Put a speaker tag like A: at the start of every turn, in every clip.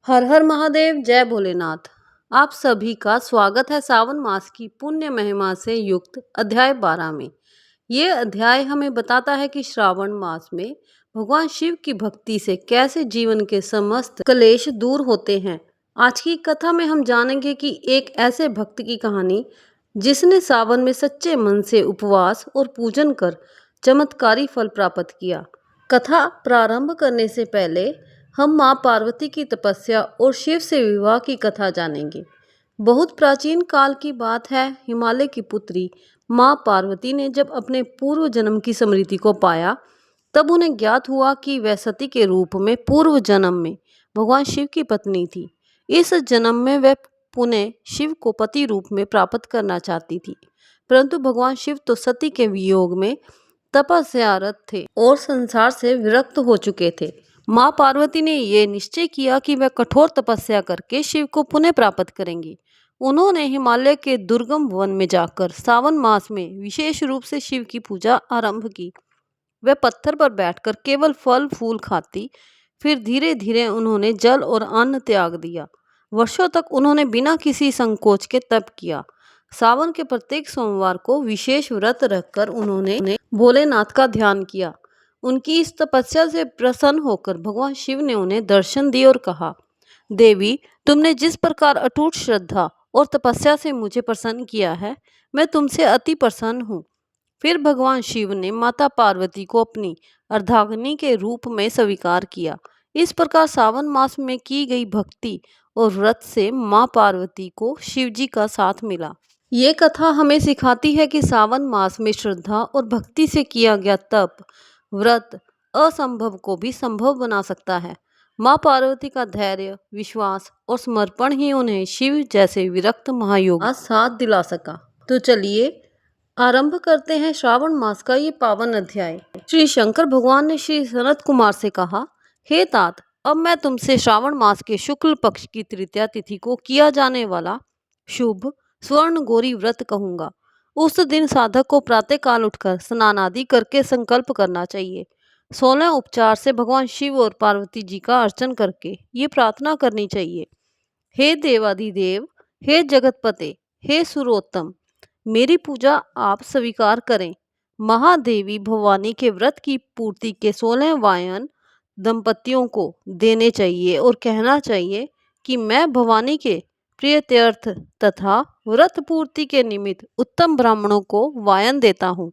A: हर हर महादेव, जय भोलेनाथ। आप सभी का स्वागत है सावन मास की पुण्य महिमा से युक्त अध्याय 12 में। ये अध्याय हमें बताता है कि श्रावण मास में भगवान शिव की भक्ति से कैसे जीवन के समस्त क्लेश दूर होते हैं। आज की कथा में हम जानेंगे कि एक ऐसे भक्त की कहानी जिसने सावन में सच्चे मन से उपवास और पूजन कर चमत्कारी फल प्राप्त किया। कथा प्रारंभ करने से पहले हम माँ पार्वती की तपस्या और शिव से विवाह की कथा जानेंगे। बहुत प्राचीन काल की बात है। हिमालय की पुत्री माँ पार्वती ने जब अपने पूर्व जन्म की स्मृति को पाया, तब उन्हें ज्ञात हुआ कि वह सती के रूप में पूर्व जन्म में भगवान शिव की पत्नी थी। इस जन्म में वह पुनः शिव को पति रूप में प्राप्त करना चाहती थी, परंतु भगवान शिव तो सती के वियोग में तपस्यारत थे और संसार से विरक्त हो चुके थे। माँ पार्वती ने यह निश्चय किया कि वह कठोर तपस्या करके शिव को पुनः प्राप्त करेंगी। उन्होंने हिमालय के दुर्गम वन में जाकर सावन मास में विशेष रूप से शिव की पूजा आरंभ की। वह पत्थर पर बैठकर केवल फल फूल खाती, फिर धीरे धीरे उन्होंने जल और अन्न त्याग दिया। वर्षों तक उन्होंने बिना किसी संकोच के तप किया। सावन के प्रत्येक सोमवार को विशेष व्रत रखकर उन्होंने भोलेनाथ का ध्यान किया। उनकी इस तपस्या से प्रसन्न होकर भगवान शिव ने उन्हें दर्शन दिए और कहा, देवी, तुमने जिस प्रकार अटूट श्रद्धा और तपस्या से मुझे प्रसन्न किया है, मैं तुमसे अति प्रसन्न हूँ। फिर भगवान शिव ने माता पार्वती को अपनी अर्धांगिनी के रूप में स्वीकार किया। इस प्रकार सावन मास में की गई भक्ति और व्रत से माँ पार्वती को शिवजी का साथ मिला। ये कथा हमें सिखाती है कि सावन मास में श्रद्धा और भक्ति से किया गया तप, व्रत असंभव को भी संभव बना सकता है। माँ पार्वती का धैर्य, विश्वास और समर्पण ही उन्हें शिव जैसे विरक्त महायोगी का साथ दिला सका। तो चलिए आरंभ करते हैं श्रावण मास का ये पावन अध्याय। श्री शंकर भगवान ने श्री सनत कुमार से कहा, हे तात, अब मैं तुमसे श्रावण मास के शुक्ल पक्ष की तृतीया तिथि को किया जाने वाला शुभ स्वर्ण गौरी व्रत कहूंगा। उस दिन साधक को प्रातः काल उठकर स्नान आदि करके संकल्प करना चाहिए। 16 उपचार से भगवान शिव और पार्वती जी का अर्चन करके ये प्रार्थना करनी चाहिए, हे देवाधिदेव, हे जगतपते, हे सुरोत्तम, मेरी पूजा आप स्वीकार करें। महादेवी भवानी के व्रत की पूर्ति के 16 वायन दंपतियों को देने चाहिए और कहना चाहिए कि मैं भवानी के प्रियत्यर्थ तथा व्रत पूर्ति के निमित्त उत्तम ब्राह्मणों को वायन देता हूँ।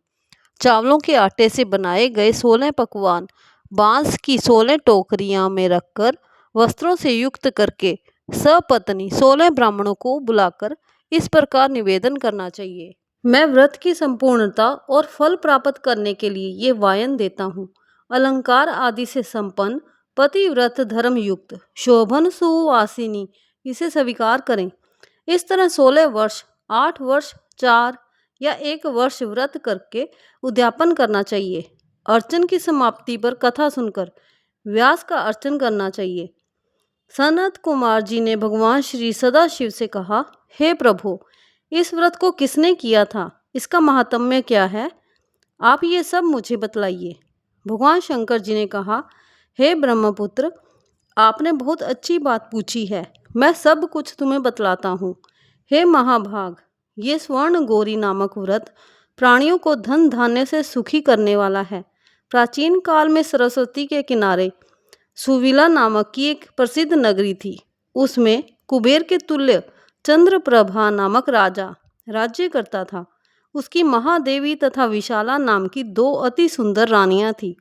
A: चावलों के आटे से बनाए गए 16 पकवान बांस की 16 टोकरियां में रखकर वस्त्रों से युक्त करके सपत्नी 16 ब्राह्मणों को बुलाकर इस प्रकार निवेदन करना चाहिए, मैं व्रत की संपूर्णता और फल प्राप्त करने के लिए ये वायन देता हूँ। अलंकार आदि से संपन्न पतिव्रत धर्म युक्त शोभन सुवासिनी इसे स्वीकार करें। इस तरह 16 वर्ष, 8 वर्ष, 4 या 1 वर्ष व्रत करके उद्यापन करना चाहिए। अर्चन की समाप्ति पर कथा सुनकर व्यास का अर्चन करना चाहिए। सनत कुमार जी ने भगवान श्री सदाशिव से कहा, हे प्रभु, इस व्रत को किसने किया था, इसका महात्म्य क्या है, आप ये सब मुझे बतलाइए। भगवान शंकर जी ने कहा, हे ब्रह्मपुत्र, आपने बहुत अच्छी बात पूछी है, मैं सब कुछ तुम्हें बतलाता हूँ। हे महाभाग, ये स्वर्ण गौरी नामक व्रत प्राणियों को धन धान्य से सुखी करने वाला है। प्राचीन काल में सरस्वती के किनारे सुविला नामक की एक प्रसिद्ध नगरी थी। उसमें कुबेर के तुल्य चंद्रप्रभा नामक राजा राज्य करता था। उसकी महादेवी तथा विशाला नाम की 2 अति सुंदर रानियां थीं।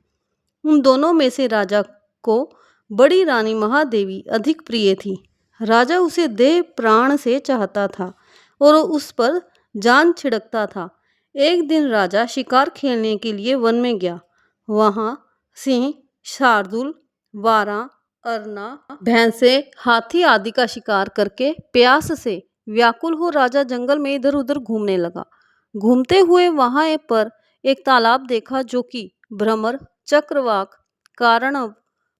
A: उन दोनों में से राजा को बड़ी रानी महादेवी अधिक प्रिय थी। राजा उसे देह प्राण से चाहता था और उस पर जान छिड़कता था। एक दिन राजा शिकार खेलने के लिए वन में गया। वहाँ सिंह, शार्दूल, वारा, अरना, भैंसे, हाथी आदि का शिकार करके प्यास से व्याकुल हो राजा जंगल में इधर उधर घूमने लगा। घूमते हुए वहाँ पर एक तालाब देखा जो कि भ्रमर, चक्रवाक, कारणव,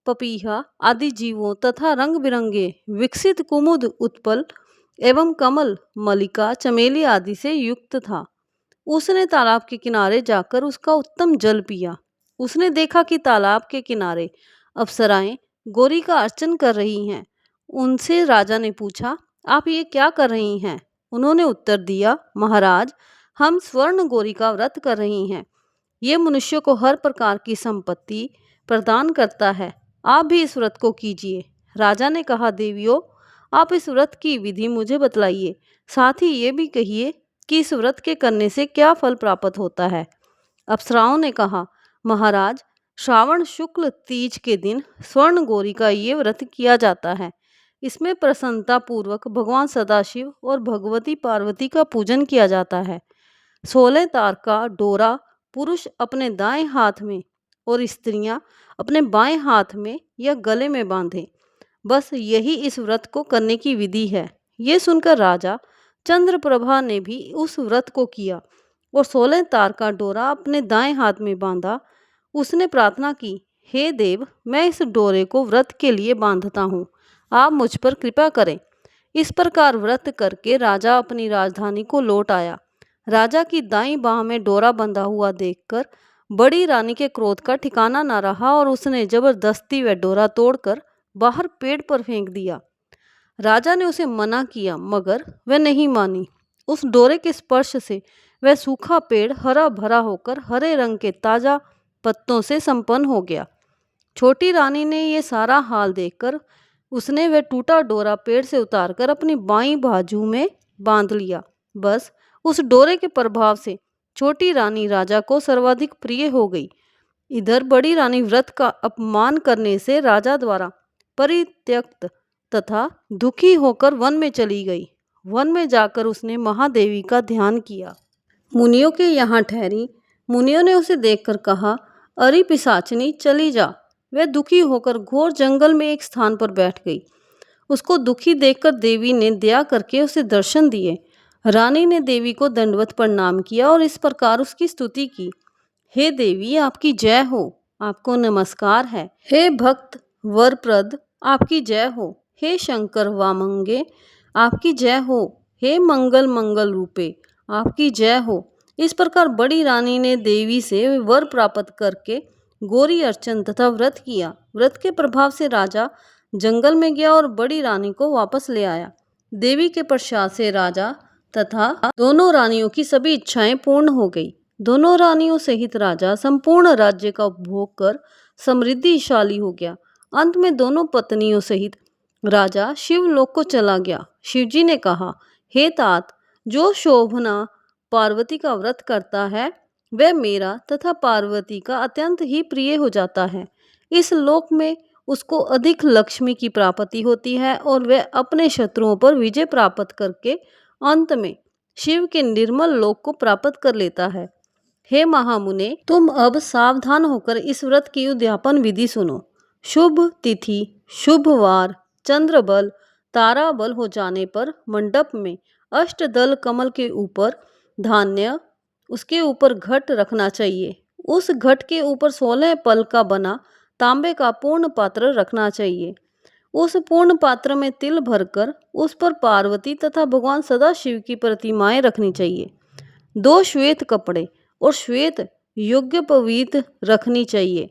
A: पपीहा आदि जीवों तथा रंग बिरंगे विकसित कुमुद, उत्पल एवं कमल, मल्लिका, चमेली आदि से युक्त था। उसने तालाब के किनारे जाकर उसका उत्तम जल पिया। उसने देखा कि तालाब के किनारे अप्सराएं गौरी का अर्चन कर रही हैं। उनसे राजा ने पूछा, आप ये क्या कर रही हैं? उन्होंने उत्तर दिया, महाराज, हम स्वर्ण गौरी का व्रत कर रही हैं। ये मनुष्य को हर प्रकार की संपत्ति प्रदान करता है। आप भी इस व्रत को कीजिए। राजा ने कहा, देवियों, आप इस व्रत की विधि मुझे बतलाइए। साथ ही ये भी कहिए कि इस व्रत के करने से क्या फल प्राप्त होता है। अप्सराओं ने कहा, महाराज, श्रावण शुक्ल तीज के दिन स्वर्ण गौरी का ये व्रत किया जाता है। इसमें प्रसन्नता पूर्वक भगवान सदाशिव और भगवती पार्वती का पूजन किया जाता है। 16 तार का डोरा पुरुष अपने दाएं हाथ में और स्त्रियां अपने बाएं हाथ में या गले में बांधें। बस यही इस व्रत को करने की विधि है। ये सुनकर राजा चंद्रप्रभा ने भी उस व्रत को किया और 16 तार का डोरा अपने दाएं हाथ में बांधा। उसने प्रार्थना की, हे देव, मैं इस डोरे को व्रत के लिए बांधता हूँ, आप मुझ पर कृपा करें। इस प्रकार व्रत करके राजा अपनी राजधानी को लौट आया। राजा की दाईं बाह में डोरा बंधा हुआ देखकर बड़ी रानी के क्रोध का ठिकाना न रहा और उसने जबरदस्ती वह डोरा तोड़कर बाहर पेड़ पर फेंक दिया। राजा ने उसे मना किया मगर वह नहीं मानी। उस डोरे के स्पर्श से वह सूखा पेड़ हरा भरा होकर हरे रंग के ताजा पत्तों से संपन्न हो गया। छोटी रानी ने ये सारा हाल देखकर उसने वह टूटा डोरा पेड़ से उतारकर अपनी बाईं बाजू में बांध लिया। बस उस डोरे के प्रभाव से छोटी रानी राजा को सर्वाधिक प्रिय हो गई। इधर बड़ी रानी व्रत का अपमान करने से राजा द्वारा परित्यक्त तथा दुखी होकर वन में चली गई। वन में जाकर उसने महादेवी का ध्यान किया। मुनियों के यहाँ ठहरी। मुनियों ने उसे देखकर कहा, अरे पिशाचिनी, चली जा। वह दुखी होकर घोर जंगल में एक स्थान पर बैठ गई। उसको दुखी देखकर देवी ने दया करके उसे दर्शन दिए। रानी ने देवी को दंडवत प्रणाम किया और इस प्रकार उसकी स्तुति की, हे देवी, आपकी जय हो, आपको नमस्कार है। हे भक्त वरप्रद, आपकी जय हो। हे शंकर वामंगे, आपकी जय हो। हे मंगल मंगल रूपे, आपकी जय हो। इस प्रकार बड़ी रानी ने देवी से वर प्राप्त करके गौरी अर्चन तथा व्रत किया। व्रत के प्रभाव से राजा जंगल में गया और बड़ी रानी को वापस ले आया। देवी के प्रसाद से राजा तथा दोनों रानियों की सभी इच्छाएं पूर्ण हो गई। दोनों रानियों सहित राजा संपूर्ण राज्य का उपभोग कर समृद्धिशाली हो गया। अंत में दोनों पत्नियों सहित राजा शिवलोक को चला गया। शिवजी ने कहा, हे तात, जो शोभना पार्वती का व्रत करता है वह मेरा तथा पार्वती का अत्यंत ही प्रिय हो जाता है। इस लोक में उसको अधिक लक्ष्मी की प्राप्ति होती है और वह अपने शत्रुओं पर विजय प्राप्त करके अंत में शिव के निर्मल लोक को प्राप्त कर लेता है। हे महामुने, तुम अब सावधान होकर इस व्रत की उद्यापन विधि सुनो। शुभ तिथि, शुभ वार, चंद्र बल, तारा बल हो जाने पर मंडप में अष्टदल कमल के ऊपर धान्य, उसके ऊपर घट रखना चाहिए। उस घट के ऊपर 16 पल का बना तांबे का पूर्ण पात्र रखना चाहिए। उस पूर्ण पात्र में तिल भरकर उस पर पार्वती तथा भगवान सदाशिव की प्रतिमाएं रखनी चाहिए। 2 श्वेत कपड़े और श्वेत यज्ञोपवीत रखनी चाहिए।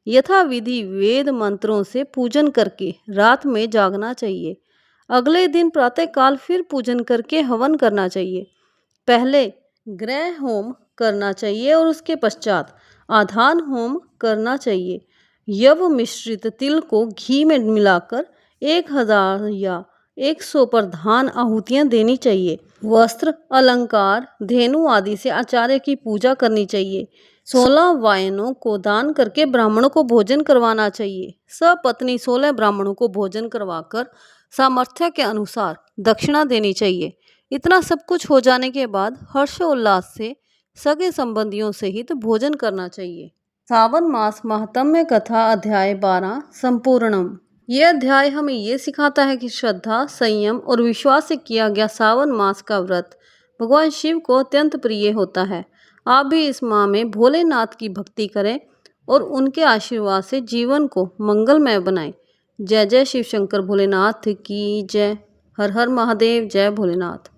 A: यथाविधि वेद मंत्रों से पूजन करके रात में जागना चाहिए। अगले दिन प्रातःकाल फिर पूजन करके हवन करना चाहिए। पहले ग्रह होम करना चाहिए और उसके पश्चात आधान होम करना चाहिए। यव मिश्रित तिल को घी में मिलाकर 1000 या 100 पर धान आहुतियाँ देनी चाहिए। वस्त्र, अलंकार, धेनु आदि से आचार्य की पूजा करनी चाहिए। 16 वायनों को दान करके ब्राह्मणों को भोजन करवाना चाहिए। सपत्नी 16 ब्राह्मणों को भोजन करवाकर सामर्थ्य के अनुसार दक्षिणा देनी चाहिए। इतना सब कुछ हो जाने के बाद हर्षोल्लास से सगे संबंधियों सहित भोजन करना चाहिए। सावन मास महात्म्य कथा अध्याय 12 संपूर्णम। ये अध्याय हमें ये सिखाता है कि श्रद्धा, संयम और विश्वास से किया गया सावन मास का व्रत भगवान शिव को अत्यंत प्रिय होता है। आप भी इस माह में भोलेनाथ की भक्ति करें और उनके आशीर्वाद से जीवन को मंगलमय बनाएं। जय जय शिव शंकर भोलेनाथ की जय। हर हर महादेव। जय भोलेनाथ।